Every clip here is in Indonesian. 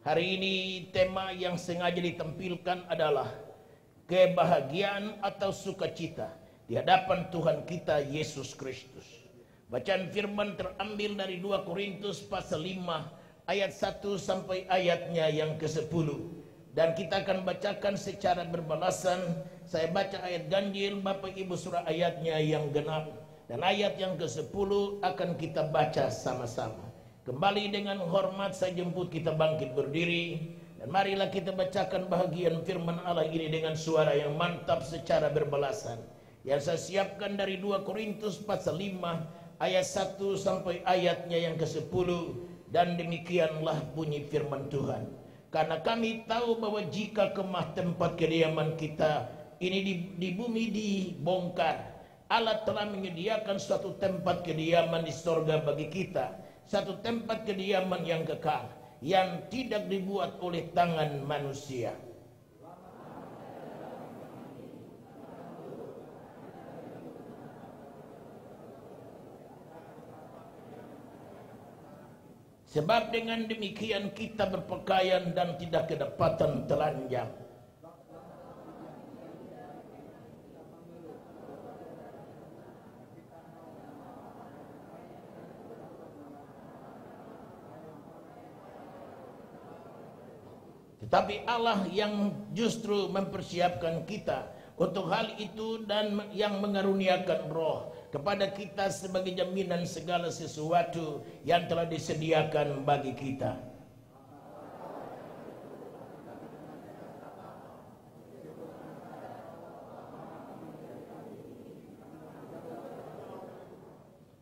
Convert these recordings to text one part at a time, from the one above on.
Hari ini tema yang sengaja ditampilkan adalah kebahagiaan atau sukacita di hadapan Tuhan kita Yesus Kristus. Bacaan firman terambil dari 2 Korintus pasal 5 ayat 1 sampai ayatnya yang ke-10. Dan kita akan bacakan secara berbalasan. Saya baca ayat ganjil, Bapak Ibu surah ayatnya yang genap. Dan ayat yang ke-10 akan kita baca sama-sama. Kembali dengan hormat saya jemput kita bangkit berdiri. Dan marilah kita bacakan bahagian firman Allah ini dengan suara yang mantap secara berbalasan. Yang saya siapkan dari 2 Korintus pasal 5 ayat 1 sampai ayatnya yang ke-10. Dan demikianlah bunyi firman Tuhan. Karena kami tahu bahwa jika kemah tempat kediaman kita ini di bumi dibongkar, Allah telah menyediakan suatu tempat kediaman di sorga bagi kita, satu tempat kediaman yang kekal, yang tidak dibuat oleh tangan manusia. Sebab dengan demikian kita berpakaian dan tidak kedapatan telanjang. Tetapi Allah yang justru mempersiapkan kita untuk hal itu dan yang mengaruniakan roh kepada kita sebagai jaminan segala sesuatu yang telah disediakan bagi kita.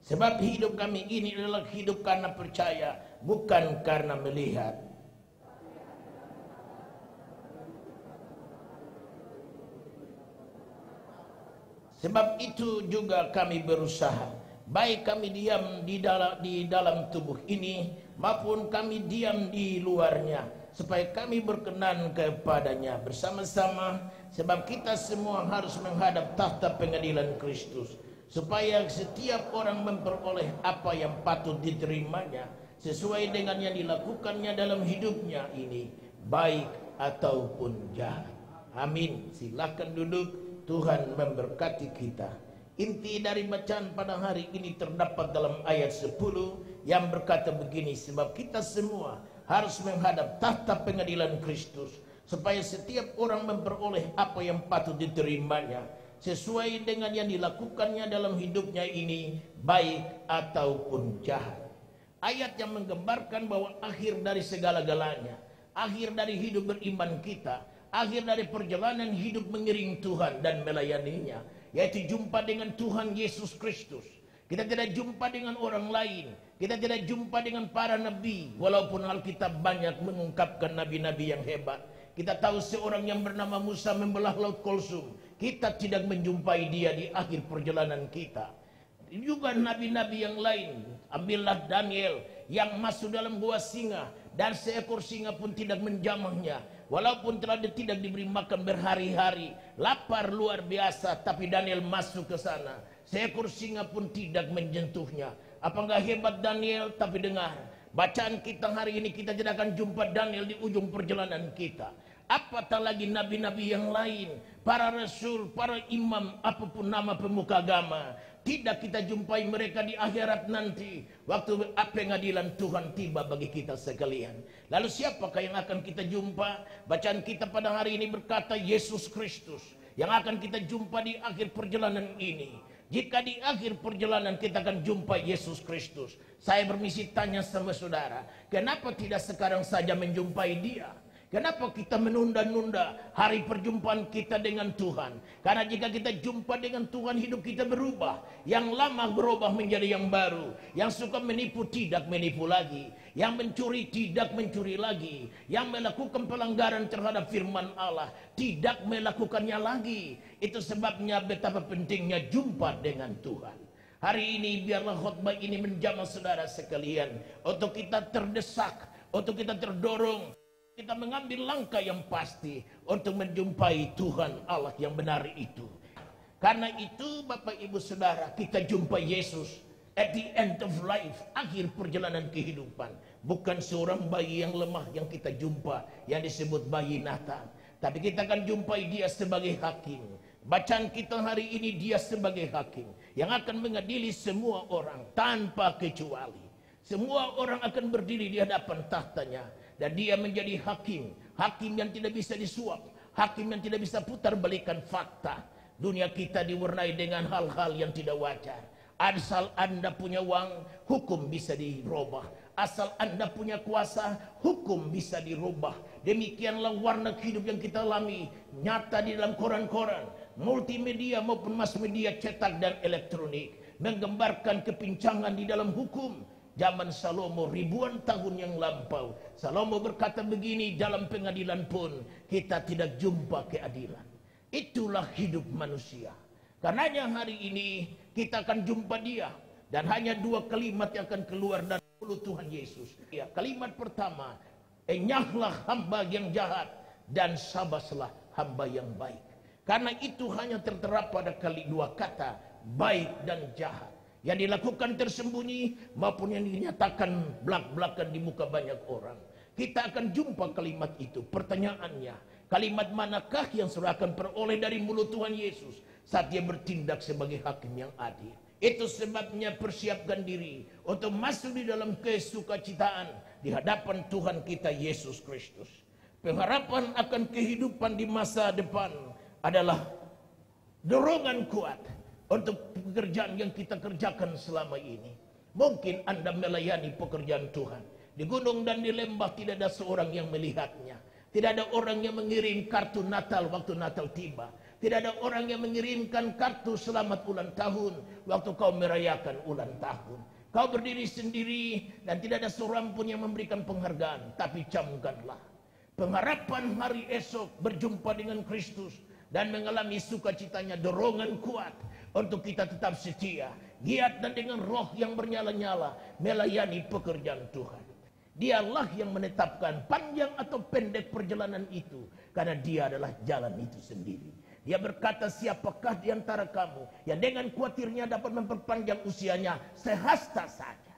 Sebab hidup kami ini adalah hidup karena percaya, bukan karena melihat. Sebab itu juga kami berusaha, baik kami diam di dalam tubuh ini maupun kami diam di luarnya, supaya kami berkenan kepadanya bersama-sama. Sebab kita semua harus menghadap tahta pengadilan Kristus, supaya setiap orang memperoleh apa yang patut diterimanya sesuai dengan yang dilakukannya dalam hidupnya ini, baik ataupun jahat. Amin. Silakan duduk. Tuhan memberkati kita. Inti dari bacaan pada hari ini terdapat dalam ayat 10 yang berkata begini, sebab kita semua harus menghadap tahta pengadilan Kristus, supaya setiap orang memperoleh apa yang patut diterimanya sesuai dengan yang dilakukannya dalam hidupnya ini, baik ataupun jahat. Ayat yang menggambarkan bahwa akhir dari segala-galanya, akhir dari hidup beriman kita, akhir dari perjalanan hidup mengiring Tuhan dan melayaninya, yaitu jumpa dengan Tuhan Yesus Kristus. Kita tidak jumpa dengan orang lain, kita tidak jumpa dengan para nabi, walaupun Alkitab banyak mengungkapkan nabi-nabi yang hebat. Kita tahu seorang yang bernama Musa membelah laut Kulsum, kita tidak menjumpai dia di akhir perjalanan kita. Juga nabi-nabi yang lain, ambillah Daniel yang masuk dalam gua singa, dan seekor singa pun tidak menjamahnya. Walaupun telah tidak diberi makan berhari-hari, lapar luar biasa, tapi Daniel masuk ke sana. Seekor singa pun tidak menyentuhnya. Apa enggak hebat Daniel? Tapi dengar, bacaan kita hari ini kita tidak akan jumpa Daniel di ujung perjalanan kita. Apatah lagi nabi-nabi yang lain, para rasul, para imam, apapun nama pemuka agama. Tidak kita jumpai mereka di akhirat nanti, waktu pengadilan Tuhan tiba bagi kita sekalian. Lalu siapakah yang akan kita jumpa? Bacaan kita pada hari ini berkata Yesus Kristus yang akan kita jumpa di akhir perjalanan ini. Jika di akhir perjalanan kita akan jumpa Yesus Kristus, saya bermisi tanya sama saudara, kenapa tidak sekarang saja menjumpai dia? Kenapa kita menunda-nunda hari perjumpaan kita dengan Tuhan? Karena jika kita jumpa dengan Tuhan, hidup kita berubah. Yang lama berubah menjadi yang baru. Yang suka menipu tidak menipu lagi. Yang mencuri tidak mencuri lagi. Yang melakukan pelanggaran terhadap firman Allah tidak melakukannya lagi. Itu sebabnya betapa pentingnya jumpa dengan Tuhan. Hari ini biarlah khotbah ini menjamah saudara sekalian, untuk kita terdesak, untuk kita terdorong, kita mengambil langkah yang pasti untuk menjumpai Tuhan Allah yang benar itu. Karena itu Bapak Ibu Saudara, kita jumpa Yesus at the end of life, akhir perjalanan kehidupan. bukan seorang bayi yang lemah yang kita jumpa, yang disebut bayi Nathan. Tapi kita akan jumpai dia sebagai hakim. Bacaan kita hari ini, dia sebagai hakim yang akan mengadili semua orang tanpa kecuali. Semua orang akan berdiri di hadapan tahtanya, dan dia menjadi hakim. Hakim yang tidak bisa disuap, hakim yang tidak bisa putar balikan fakta. Dunia kita diwarnai dengan hal-hal yang tidak wajar. Asal Anda punya uang, hukum bisa dirubah. Asal Anda punya kuasa, hukum bisa dirubah. Demikianlah warna hidup yang kita alami, nyata di dalam koran-koran, multimedia maupun mass media cetak dan elektronik, menggambarkan kepincangan di dalam hukum. Zaman Salomo ribuan tahun yang lampau, Salomo berkata begini, dalam pengadilan pun kita tidak jumpa keadilan. Itulah hidup manusia. Karenanya hari ini kita akan jumpa dia, dan hanya dua kalimat yang akan keluar dari mulut Tuhan Yesus. Ya, kalimat pertama, enyahlah hamba yang jahat dan sabaslah hamba yang baik. Karena itu hanya tertera pada dua kata, baik dan jahat, yang dilakukan tersembunyi maupun yang dinyatakan belak-belakan di muka banyak orang. Kita akan jumpa kalimat itu. Pertanyaannya, kalimat manakah yang saudara akan peroleh dari mulut Tuhan Yesus saat dia bertindak sebagai hakim yang adil? Itu sebabnya persiapkan diri untuk masuk di dalam kesukacitaan di hadapan Tuhan kita Yesus Kristus. Pengharapan akan kehidupan di masa depan adalah dorongan kuat untuk pekerjaan yang kita kerjakan selama ini. Mungkin Anda melayani pekerjaan Tuhan. Di gunung dan di lembah tidak ada seorang yang melihatnya. Tidak ada orang yang mengirim kartu Natal waktu Natal tiba. Tidak ada orang yang mengirimkan kartu selamat ulang tahun waktu kau merayakan ulang tahun. Kau berdiri sendiri dan tidak ada seorang pun yang memberikan penghargaan. Tapi camkanlah pengharapan hari esok berjumpa dengan Kristus dan mengalami sukacitanya, dorongan kuat untuk kita tetap setia, giat dan dengan roh yang bernyala-nyala melayani pekerjaan Tuhan. Dialah yang menetapkan panjang atau pendek perjalanan itu, karena dia adalah jalan itu sendiri. Dia berkata, siapakah di antara kamu yang dengan khawatirnya dapat memperpanjang usianya sehasta saja.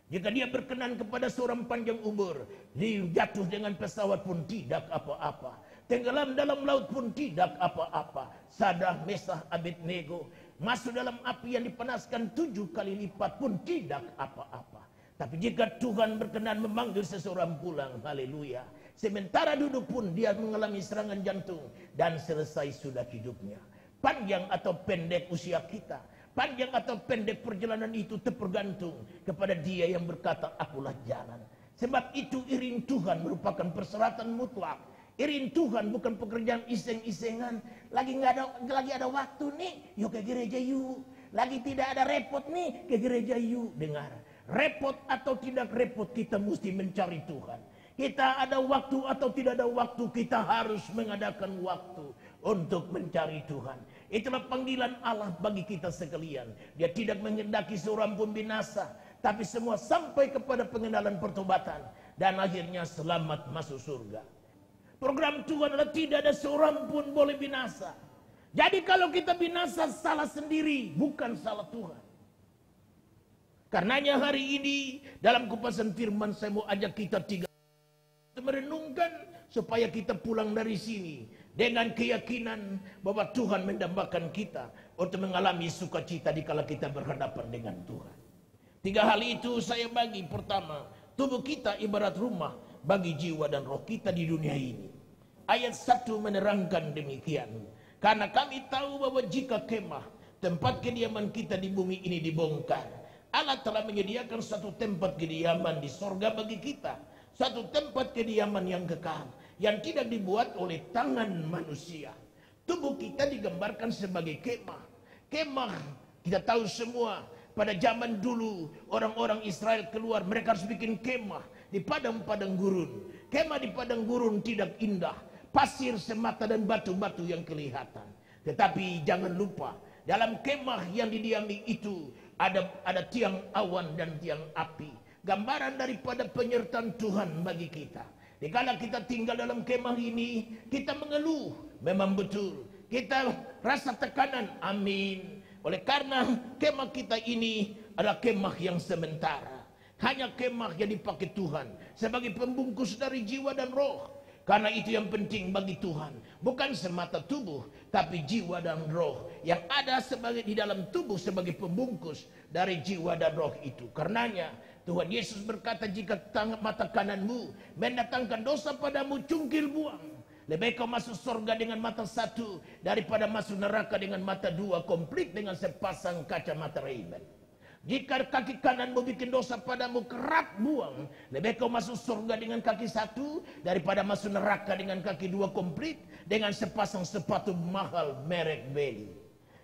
Jika dia berkenan kepada seorang panjang umur, dijatuh dengan pesawat pun tidak apa-apa, tenggelam dalam laut pun tidak apa-apa. Sadrah, Mesah, Abednego masuk dalam api yang dipanaskan 7 kali lipat pun tidak apa-apa. Tapi jika Tuhan berkenan memanggil seseorang pulang, haleluya, sementara duduk pun dia mengalami serangan jantung dan selesai sudah hidupnya. Panjang atau pendek usia kita, panjang atau pendek perjalanan itu tergantung kepada dia yang berkata, akulah jalan. Sebab itu iring Tuhan merupakan persyaratan mutlak. Iring Tuhan bukan pekerjaan iseng-isengan. Lagi ada waktu nih, yuk ke gereja yuk. Lagi tidak ada repot nih, ke gereja yuk. Dengar, repot atau tidak repot, kita mesti mencari Tuhan. Kita ada waktu atau tidak ada waktu, kita harus mengadakan waktu untuk mencari Tuhan. Itulah panggilan Allah bagi kita sekalian. Dia tidak menghendaki seorang pun binasa, tapi semua sampai kepada pengenalan pertobatan dan akhirnya selamat masuk surga. Program Tuhan adalah tidak ada seorang pun boleh binasa. Jadi kalau kita binasa, salah sendiri, bukan salah Tuhan. Karenanya hari ini dalam kupasan firman saya mau ajak kita merenungkan supaya kita pulang dari sini dengan keyakinan bahwa Tuhan mendambakan kita untuk mengalami sukacita dikala kita berhadapan dengan Tuhan. 3 hal itu saya bagi. Pertama, tubuh kita ibarat rumah bagi jiwa dan roh kita di dunia ini. Ayat 1 menerangkan demikian. Karena kami tahu bahwa jika kemah, tempat kediaman kita di bumi ini dibongkar, Allah telah menyediakan satu tempat kediaman di sorga bagi kita. Satu tempat kediaman yang kekal, yang tidak dibuat oleh tangan manusia. Tubuh kita digambarkan sebagai kemah. Kemah, kita tahu semua, pada zaman dulu orang-orang Israel keluar, mereka harus bikin kemah di padang-padang gurun. Kemah di padang gurun tidak indah, pasir semata dan batu-batu yang kelihatan. Tetapi jangan lupa, dalam kemah yang didiami itu ada tiang awan dan tiang api, gambaran daripada penyertaan Tuhan bagi kita. Dikala kita tinggal dalam kemah ini, kita mengeluh, memang betul, kita rasa tekanan, amin. Oleh karena kemah kita ini adalah kemah yang sementara. Hanya kemah yang dipakai Tuhan sebagai pembungkus dari jiwa dan roh. Karena itu yang penting bagi Tuhan, bukan semata tubuh, tapi jiwa dan roh yang ada sebagai di dalam tubuh sebagai pembungkus dari jiwa dan roh itu. Karenanya Tuhan Yesus berkata, jika mata kananmu mendatangkan dosa padamu, cungkil buang. Lebih kau masuk surga dengan mata satu daripada masuk neraka dengan mata dua, komplit dengan sepasang kacamata Ray-Ban. Jika kaki kananmu bikin dosa padamu, kerap buang. Lebih kau masuk surga dengan kaki satu daripada masuk neraka dengan kaki dua, komplit dengan sepasang sepatu mahal merek Beli.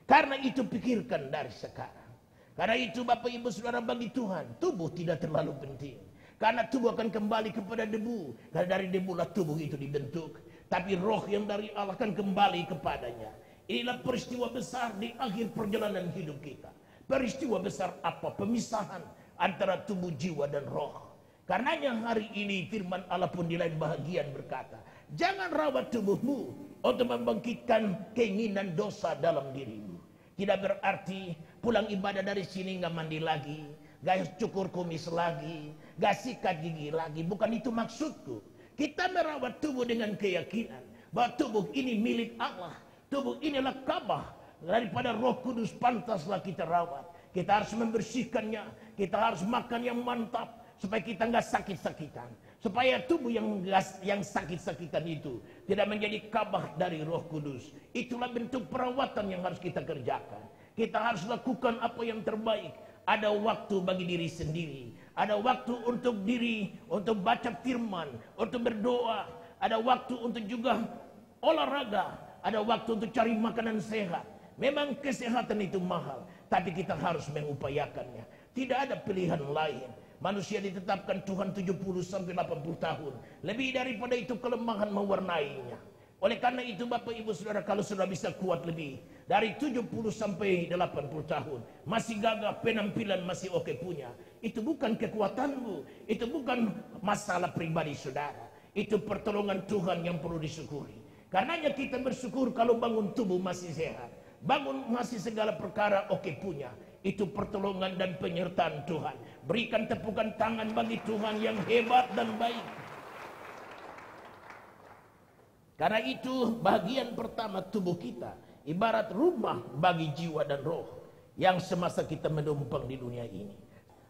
Karena itu pikirkan dari sekarang. Karena itu Bapak Ibu Saudara, bagi Tuhan tubuh tidak terlalu penting. Karena tubuh akan kembali kepada debu. Karena dari debulah tubuh itu dibentuk. Tapi roh yang dari Allah akan kembali kepadanya. Inilah peristiwa besar di akhir perjalanan hidup kita. Peristiwa besar apa? Pemisahan antara tubuh, jiwa, dan roh. Karenanya hari ini firman Allah pun di lain bahagian berkata, jangan rawat tubuhmu untuk membangkitkan keinginan dosa dalam dirimu. Tidak berarti pulang ibadah dari sini nggak mandi lagi, nggak cukur kumis lagi, nggak sikat gigi lagi. Bukan itu maksudku. Kita merawat tubuh dengan keyakinan bahwa tubuh ini milik Allah. Tubuh inilah Ka'bah daripada Roh Kudus, pantaslah kita rawat. Kita harus membersihkannya, kita harus makan yang mantap supaya kita nggak sakit-sakitan, supaya tubuh yang sakit-sakitan itu tidak menjadi Ka'bah dari Roh Kudus. Itulah bentuk perawatan yang harus kita kerjakan. Kita harus lakukan apa yang terbaik. Ada waktu bagi diri sendiri, ada waktu untuk diri, untuk baca firman, untuk berdoa, ada waktu untuk juga olahraga, ada waktu untuk cari makanan sehat. Memang kesehatan itu mahal, tapi kita harus mengupayakannya. Tidak ada pilihan lain. Manusia ditetapkan Tuhan 70 sampai 80 tahun. Lebih daripada itu kelemahan mewarnainya. Oleh karena itu Bapak Ibu Saudara, kalau sudah bisa kuat lebih dari 70 sampai 80 tahun, masih gagah, penampilan masih oke punya, itu bukan kekuatanmu, itu bukan masalah pribadi saudara. Itu pertolongan Tuhan yang perlu disyukuri. Karenanya kita bersyukur kalau bangun tubuh masih sehat, bangun masih segala perkara oke punya. Itu pertolongan dan penyertaan Tuhan. Berikan tepukan tangan bagi Tuhan yang hebat dan baik. Karena itu bagian pertama tubuh kita ibarat rumah bagi jiwa dan roh yang semasa kita menumpang di dunia ini.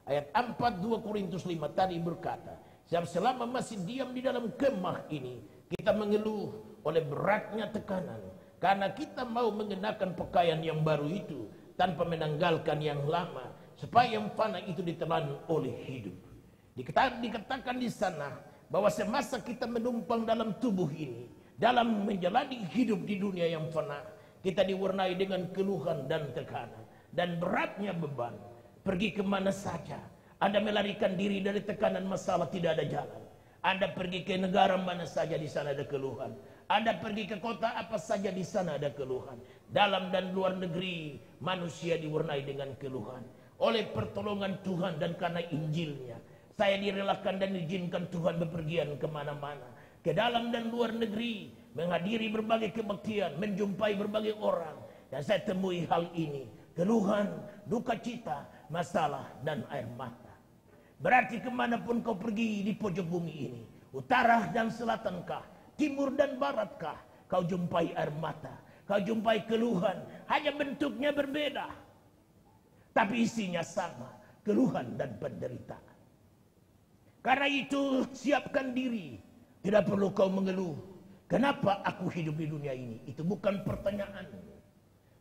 Ayat 4 2 Korintus 5 tadi berkata, selama masih diam di dalam kemah ini, kita mengeluh oleh beratnya tekanan. Karena kita mau mengenakan pakaian yang baru itu tanpa menanggalkan yang lama, supaya yang fana itu ditelan oleh hidup. Dikatakan di sana bahwa semasa kita menumpang dalam tubuh ini, dalam menjalani hidup di dunia yang fana, kita diwarnai dengan keluhan dan tekanan dan beratnya beban. Pergi kemana saja, Anda melarikan diri dari tekanan masalah, tidak ada jalan. Anda pergi ke negara mana saja, di sana ada keluhan. Anda pergi ke kota apa saja, di sana ada keluhan. Dalam dan luar negeri manusia diwarnai dengan keluhan. Oleh pertolongan Tuhan dan karena Injilnya, saya direlakan dan diizinkan Tuhan bepergian kemana-mana, ke dalam dan luar negeri, menghadiri berbagai kebaktian, menjumpai berbagai orang. Dan saya temui hal ini, keluhan, duka cita, masalah, dan air mata. Berarti kemanapun kau pergi di pojok bumi ini, utara dan selatankah, timur dan baratkah, kau jumpai air mata, kau jumpai keluhan, hanya bentuknya berbeda, tapi isinya sama, keluhan dan penderitaan. Karena itu siapkan diri. Tidak perlu kau mengeluh, kenapa aku hidup di dunia ini? Itu bukan pertanyaan.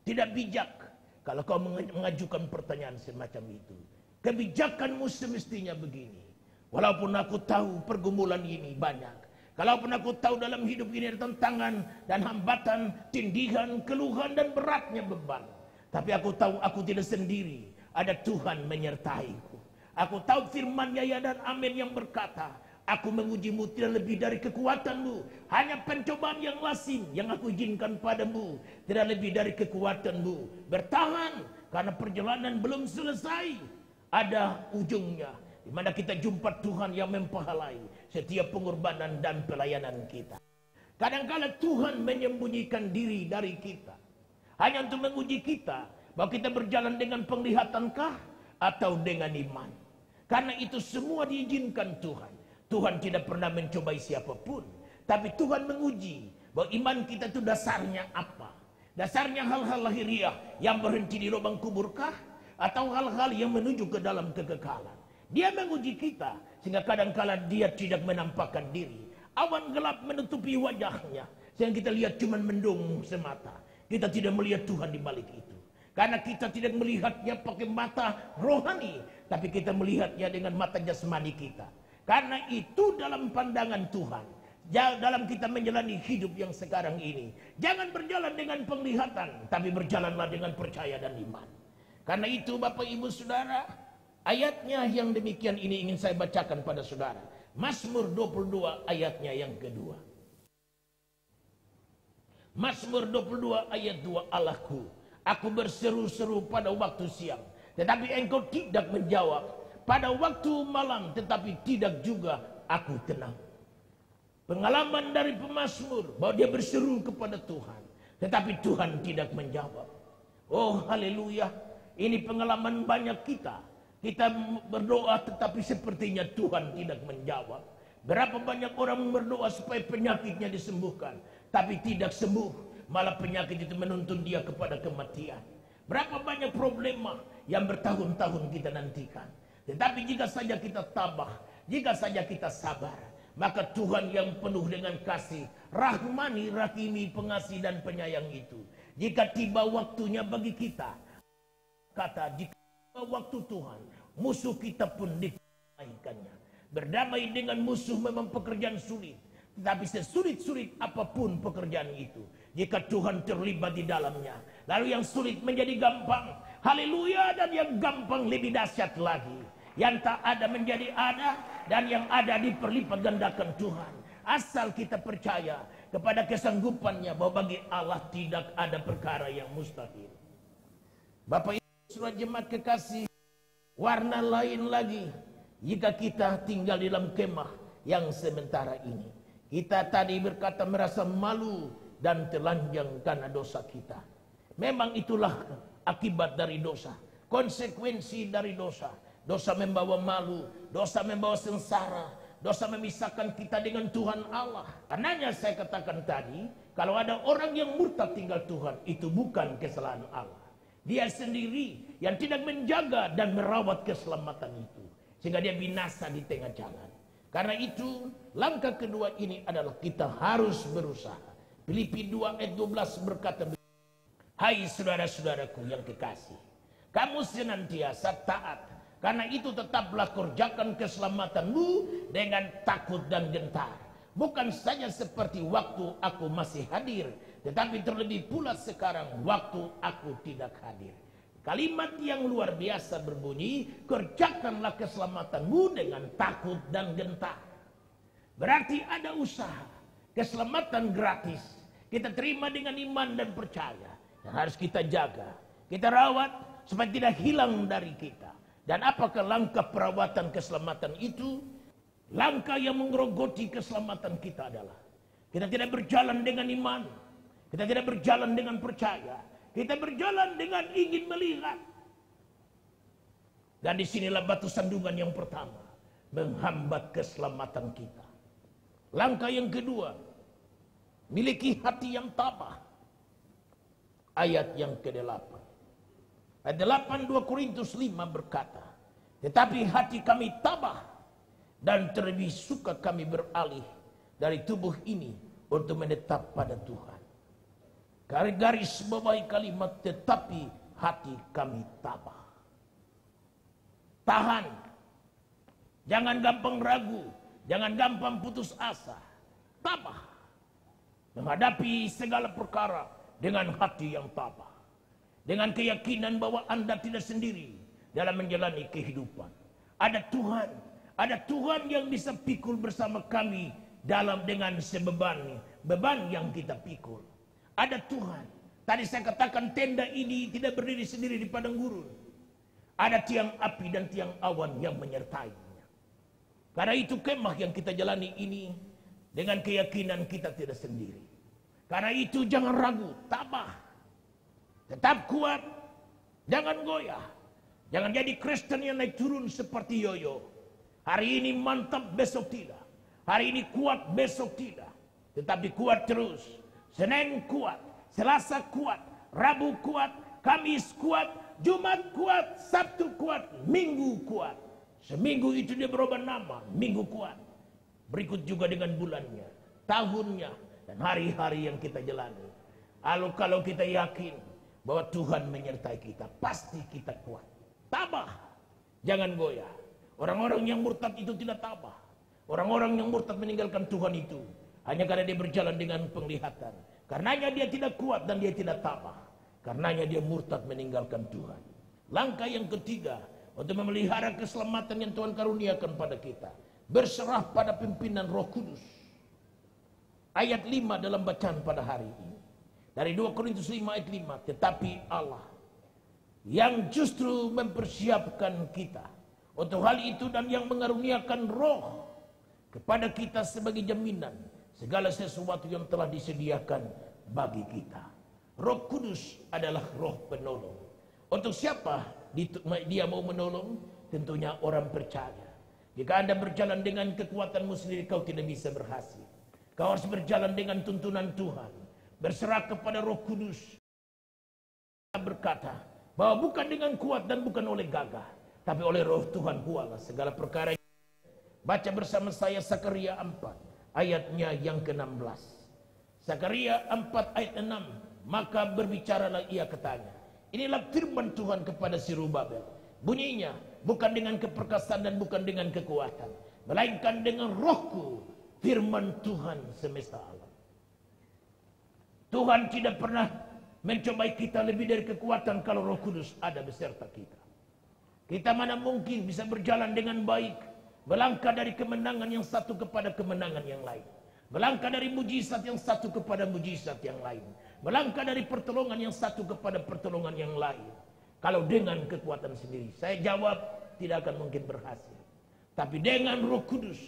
Tidak bijak kalau kau mengajukan pertanyaan semacam itu. Kebijakanmu semestinya begini. Walaupun aku tahu pergumulan ini banyak, kalaupun aku tahu dalam hidup ini ada tantangan dan hambatan, tindihan, keluhan dan beratnya beban, tapi aku tahu aku tidak sendiri. Ada Tuhan menyertaiku. Aku tahu firman-Nya ya dan amin yang berkata, aku mengujimu tidak lebih dari kekuatanmu. Hanya pencobaan yang lazim yang aku izinkan padamu, tidak lebih dari kekuatanmu. Bertahan, karena perjalanan belum selesai. Ada ujungnya, di mana kita jumpa Tuhan yang mempahalai setiap pengorbanan dan pelayanan kita. Kadang-kala Tuhan menyembunyikan diri dari kita, hanya untuk menguji kita, bahwa kita berjalan dengan penglihatankah atau dengan iman. Karena itu semua diizinkan Tuhan. Tuhan tidak pernah mencobai siapapun. Tapi Tuhan menguji bahwa iman kita itu dasarnya apa. Dasarnya hal-hal lahiriah yang berhenti di lubang kuburkah? Atau hal-hal yang menuju ke dalam kekekalan. Dia menguji kita sehingga kadang-kala dia tidak menampakkan diri. Awan gelap menutupi wajahnya sehingga kita lihat cuma mendung semata. Kita tidak melihat Tuhan di balik itu. Karena kita tidak melihatnya pakai mata rohani, tapi kita melihatnya dengan mata jasmani kita. Karena itu dalam pandangan Tuhan, dalam kita menjalani hidup yang sekarang ini, jangan berjalan dengan penglihatan, tapi berjalanlah dengan percaya dan iman. Karena itu Bapak Ibu Saudara, ayatnya yang demikian ini ingin saya bacakan pada saudara. Mazmur 22 ayatnya yang kedua. Mazmur 22 ayat 2, Allahku, aku berseru-seru pada waktu siang, tetapi engkau tidak menjawab. Pada waktu malam, tetapi tidak juga aku tenang. Pengalaman dari pemazmur bahwa dia berseru kepada Tuhan, tetapi Tuhan tidak menjawab. Oh haleluya, ini pengalaman banyak kita. Kita berdoa tetapi sepertinya Tuhan tidak menjawab. Berapa banyak orang berdoa supaya penyakitnya disembuhkan, tapi tidak sembuh, malah penyakit itu menuntun dia kepada kematian. Berapa banyak problema yang bertahun-tahun kita nantikan, tetapi jika saja kita tabah, jika saja kita sabar, maka Tuhan yang penuh dengan kasih, rahmani, rahimi, pengasih dan penyayang itu, jika tiba waktunya bagi kita, kata jika waktu Tuhan, musuh kita pun dikaikannya. Berdamai dengan musuh memang pekerjaan sulit, tetapi sesulit-sulit apapun pekerjaan itu, jika Tuhan terlibat di dalamnya, lalu yang sulit menjadi gampang. Haleluya. Dan yang gampang lebih dahsyat lagi, yang tak ada menjadi ada, dan yang ada diperlipat gandakan Tuhan. Asal kita percaya kepada kesanggupannya, bahwa bagi Allah tidak ada perkara yang mustahil. Bapak Ibu Saudara jemaat kekasih, warna lain lagi jika kita tinggal di dalam kemah yang sementara ini. Kita tadi berkata merasa malu dan telanjang karena dosa kita. Memang itulah akibat dari dosa, konsekuensi dari dosa. Dosa membawa malu, dosa membawa sengsara, dosa memisahkan kita dengan Tuhan Allah. Karenanya saya katakan tadi, kalau ada orang yang murtad tinggal Tuhan, itu bukan kesalahan Allah. Dia sendiri yang tidak menjaga dan merawat keselamatan itu, sehingga dia binasa di tengah jalan. Karena itu langkah kedua ini adalah kita harus berusaha. Filipi 2 ayat 12 berkata, hai saudara-saudaraku yang kekasih, kamu senantiasa taat. Karena itu tetaplah kerjakan keselamatanmu dengan takut dan gentar. Bukan saja seperti waktu aku masih hadir, tetapi terlebih pula sekarang waktu aku tidak hadir. Kalimat yang luar biasa berbunyi, kerjakanlah keselamatanmu dengan takut dan gentar. Berarti ada usaha, keselamatan gratis. Kita terima dengan iman dan percaya. Yang harus kita jaga, kita rawat supaya tidak hilang dari kita. Dan apakah langkah perawatan keselamatan itu? Langkah yang menggerogoti keselamatan kita adalah kita tidak berjalan dengan iman, kita tidak berjalan dengan percaya, kita berjalan dengan ingin melihat. Dan disinilah batu sandungan yang pertama menghambat keselamatan kita. Langkah yang kedua, miliki hati yang tabah. Ayat yang ke-8. Ayat 8 2 Korintus 5 berkata, tetapi hati kami tabah dan terlebih suka kami beralih dari tubuh ini untuk menetap pada Tuhan. Garis bawahi kalimat tetapi hati kami tabah. Tahan. Jangan gampang ragu, jangan gampang putus asa. Tabah. Menghadapi segala perkara dengan hati yang tabah. Dengan keyakinan bahwa Anda tidak sendiri dalam menjalani kehidupan. Ada Tuhan yang bisa pikul bersama kami dalam dengan beban yang kita pikul. Ada Tuhan. Tadi saya katakan tenda ini tidak berdiri sendiri di padang gurun. Ada tiang api dan tiang awan yang menyertainya. Karena itu kemah yang kita jalani ini dengan keyakinan kita tidak sendiri. Karena itu jangan ragu, tabah. Tetap kuat, jangan goyah. Jangan jadi Kristen yang naik turun seperti yoyo. Hari ini mantap, besok tidak. Hari ini kuat, besok tidak. Tetapi kuat terus. Senin kuat, Selasa kuat, Rabu kuat, Kamis kuat, Jumat kuat, Sabtu kuat, Minggu kuat. Seminggu itu dia berubah nama, minggu kuat. Berikut juga dengan bulannya, tahunnya, dan hari-hari yang kita jalani. Lalu kalau kita yakin bahwa Tuhan menyertai kita, pasti kita kuat. Tabah, jangan goyah. Orang-orang yang murtad itu tidak tabah. Orang-orang yang murtad meninggalkan Tuhan itu hanya karena dia berjalan dengan penglihatan. Karenanya dia tidak kuat dan dia tidak tabah. Karenanya dia murtad meninggalkan Tuhan. Langkah yang ketiga untuk memelihara keselamatan yang Tuhan karuniakan pada kita, berserah pada pimpinan Roh Kudus. Ayat 5 dalam bacaan pada hari ini. Dari 2 Korintus 5 ayat 5. Tetapi Allah yang justru mempersiapkan kita untuk hal itu dan yang mengaruniakan roh kepada kita sebagai jaminan segala sesuatu yang telah disediakan bagi kita. Roh Kudus adalah roh penolong. Untuk siapa dia mau menolong? Tentunya orang percaya. Jika Anda berjalan dengan kekuatanmu sendiri, kau tidak bisa berhasil. Kau harus berjalan dengan tuntunan Tuhan. Berserah kepada Roh Kudus. Berkata bahwa bukan dengan kuat dan bukan oleh gagah, tapi oleh Roh Tuhan kuatlah segala perkara. Baca bersama saya Sakaria 4 ayatnya yang ke-16. Sakaria 4 ayat 6. Maka berbicaralah ia katanya. Inilah firman Tuhan kepada Zerubabel. Bunyinya bukan dengan keperkasaan dan bukan dengan kekuatan, melainkan dengan rohku, firman Tuhan semesta alam. Tuhan tidak pernah mencobai kita lebih dari kekuatan kalau Roh Kudus ada beserta kita. Kita mana mungkin bisa berjalan dengan baik, melangkah dari kemenangan yang satu kepada kemenangan yang lain, melangkah dari mujizat yang satu kepada mujizat yang lain, melangkah dari pertolongan yang satu kepada pertolongan yang lain, kalau dengan kekuatan sendiri. Saya jawab, tidak akan mungkin berhasil. Tapi dengan Roh Kudus,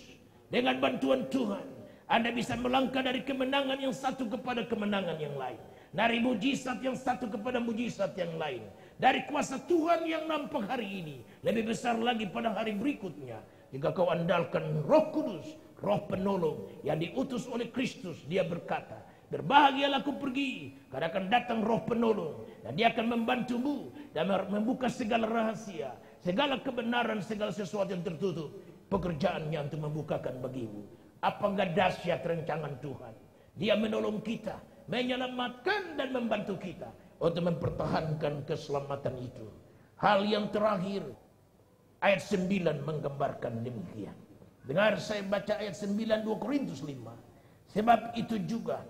dengan bantuan Tuhan, Anda bisa melangkah dari kemenangan yang satu kepada kemenangan yang lain, dari mujizat yang satu kepada mujizat yang lain, dari kuasa Tuhan yang nampak hari ini, lebih besar lagi pada hari berikutnya. Jika kau andalkan Roh Kudus, roh penolong yang diutus oleh Kristus, dia berkata, berbahagialah aku pergi, karena akan datang roh penolong, dan dia akan membantumu dan membuka segala rahasia, segala kebenaran, segala sesuatu yang tertutup, pekerjaannya untuk membukakan bagimu. Apa enggak dahsyat rancangan Tuhan? Dia menolong kita, menyelamatkan dan membantu kita untuk mempertahankan keselamatan itu. Hal yang terakhir, ayat 9 menggambarkan demikian. Dengar saya baca ayat 9 2 Korintus 5. Sebab itu juga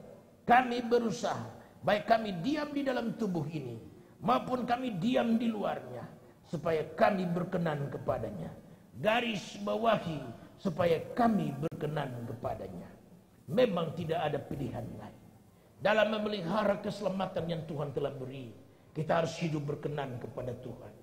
kami berusaha, baik kami diam di dalam tubuh ini maupun kami diam di luarnya, supaya kami berkenan kepadanya. Garis bawahi, supaya kami berkenan kepadanya. Memang tidak ada pilihan lain. Dalam memelihara keselamatan yang Tuhan telah beri, kita harus hidup berkenan kepada Tuhan.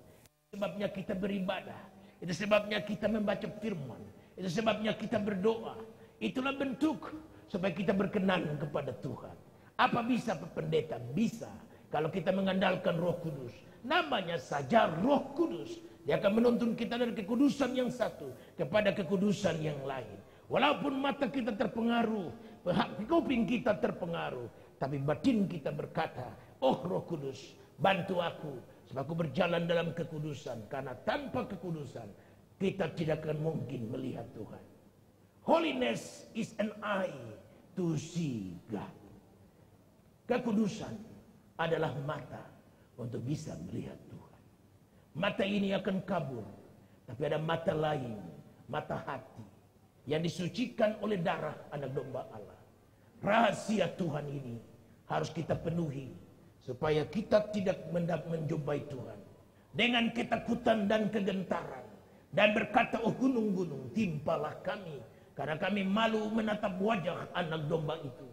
Sebabnya kita beribadah, itu sebabnya kita membaca firman, itu sebabnya kita berdoa. Itulah bentuk supaya kita berkenan kepada Tuhan. Apa bisa Pak Pendeta? Bisa kalau kita mengandalkan Roh Kudus. Namanya saja Roh Kudus. Dia akan menuntun kita dari kekudusan yang satu kepada kekudusan yang lain. Walaupun mata kita terpengaruh, kuping kita terpengaruh, tapi batin kita berkata, oh Roh Kudus, bantu aku supaya aku berjalan dalam kekudusan. Karena tanpa kekudusan kita tidak akan mungkin melihat Tuhan. Holiness is an eye to see God. Kekudusan adalah mata untuk bisa melihat Tuhan. Mata ini akan kabur, tapi ada mata lain, mata hati, yang disucikan oleh darah anak domba Allah. Rahasia Tuhan ini harus kita penuhi, supaya kita tidak menjumpai Tuhan dengan ketakutan dan kegentaran, dan berkata, oh gunung-gunung timpalah kami, karena kami malu menatap wajah anak domba itu.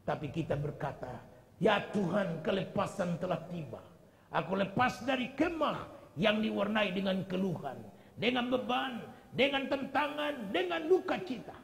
Tapi kita berkata, ya Tuhan, kelepasan telah tiba. Aku lepas dari kemah yang diwarnai dengan keluhan, dengan beban, dengan tentangan, dengan duka cita.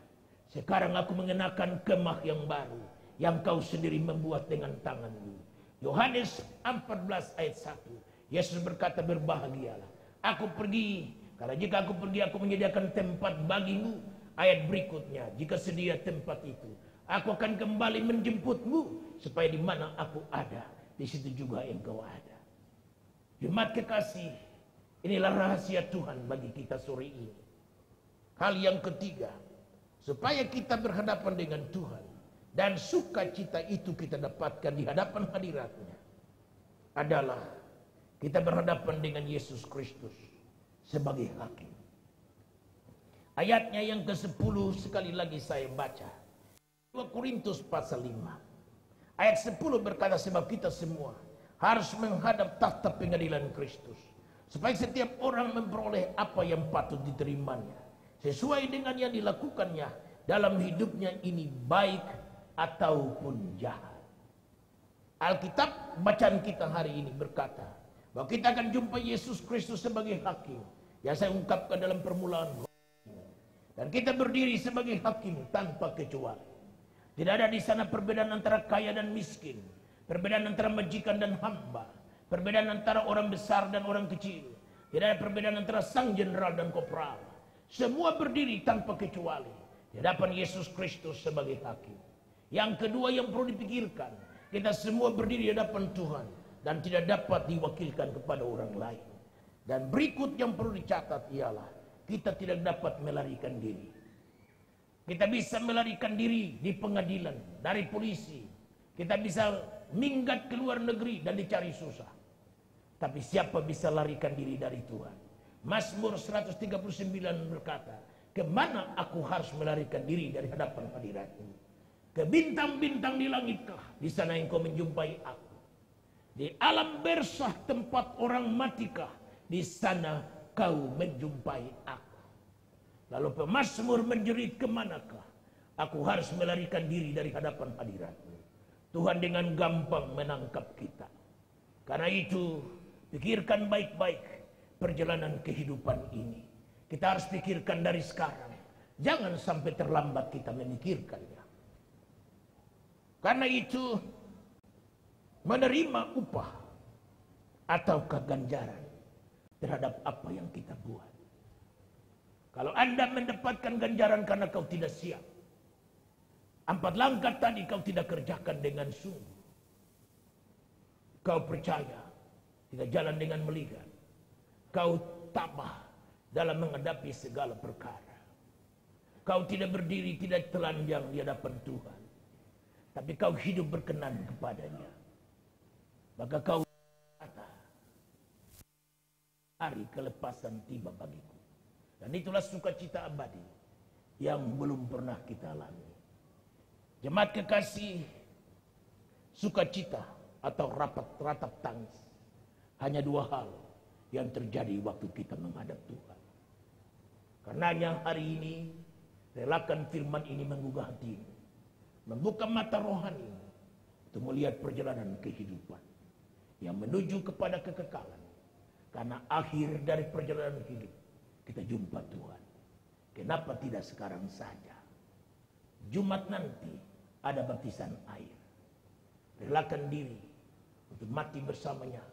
Sekarang aku mengenakan kemah yang baru, yang kau sendiri membuat dengan tanganmu. Yohanes 14 ayat 1. Yesus berkata, berbahagialah Aku pergi, karena jika aku pergi aku menyediakan tempat bagimu. Ayat berikutnya, jika sedia tempat itu, aku akan kembali menjemputmu, supaya di mana aku ada, di situ juga engkau ada. Jemaat kekasih, inilah rahasia Tuhan bagi kita sore ini. Hal yang ketiga, supaya kita berhadapan dengan Tuhan, dan sukacita itu kita dapatkan di hadapan hadiratnya, adalah kita berhadapan dengan Yesus Kristus sebagai hakim. Ayatnya yang ke-10 sekali lagi saya baca. 2 Korintus pasal 5. Ayat 10 berkata, sebab kita semua harus menghadap takhta pengadilan Kristus, supaya setiap orang memperoleh apa yang patut diterimanya, sesuai dengan yang dilakukannya dalam hidupnya ini, baik ataupun jahat. Alkitab bacaan kita hari ini berkata bahwa kita akan jumpa Yesus Kristus sebagai hakim, yang saya ungkapkan dalam permulaan. Dan kita berdiri sebagai hakim tanpa kecuali. Tidak ada di sana perbedaan antara kaya dan miskin, perbedaan antara majikan dan hamba, perbedaan antara orang besar dan orang kecil. Tidak ada perbedaan antara sang jenderal dan kopral. Semua berdiri tanpa kecuali di hadapan Yesus Kristus sebagai hakim. Yang kedua yang perlu dipikirkan, kita semua berdiri di hadapan Tuhan dan tidak dapat diwakilkan kepada orang lain. Dan berikut yang perlu dicatat ialah, kita tidak dapat melarikan diri. Kita bisa melarikan diri di pengadilan, dari polisi. Kita bisa minggat ke luar negeri dan dicari susah. Tapi siapa bisa larikan diri dari Tuhan? Mazmur 139 berkata, kemana aku harus melarikan diri dari hadapan hadirat-Mu? Ke bintang-bintang di langitkah, di sana engkau menjumpai aku. Di alam bersah tempat orang matikah, di sana kau menjumpai aku. Lalu pemazmur menjerit, kemanakah aku harus melarikan diri dari hadapan hadirat-Mu? Tuhan dengan gampang menangkap kita. Karena itu pikirkan baik-baik perjalanan kehidupan ini. Kita harus pikirkan dari sekarang. Jangan sampai terlambat kita memikirkannya. Karena itu menerima upah ataukah ganjaran terhadap apa yang kita buat. Kalau Anda mendapatkan ganjaran karena kau tidak siap, 4 langkah tadi kau tidak kerjakan dengan sungguh, kau percaya, tidak jalan dengan melihat, kau tabah dalam menghadapi segala perkara, kau tidak berdiri, tidak telanjang di hadapan Tuhan, tapi kau hidup berkenan kepadanya, maka kau kata, hari kelepasan tiba bagiku. Dan itulah sukacita abadi yang belum pernah kita alami. Jemaat kekasih, sukacita atau ratap tangis hanya 2 hal yang terjadi waktu kita menghadap Tuhan. Karenanya hari ini relakan firman ini menggugah hati, membuka mata rohani untuk melihat perjalanan kehidupan yang menuju kepada kekekalan. Karena akhir dari perjalanan hidup kita jumpa Tuhan. Kenapa tidak sekarang saja? Jumat nanti ada baptisan air. Relakan diri untuk mati bersamanya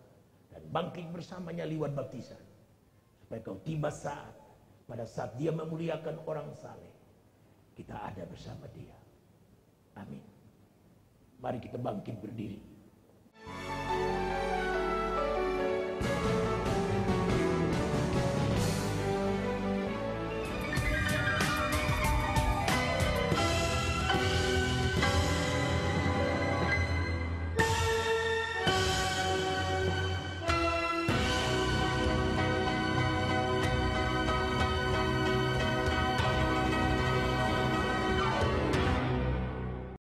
dan bangkit bersamanya lewat baptisan, supaya kau tiba pada saat dia memuliakan orang saleh, kita ada bersama dia. Amin. Mari kita bangkit berdiri.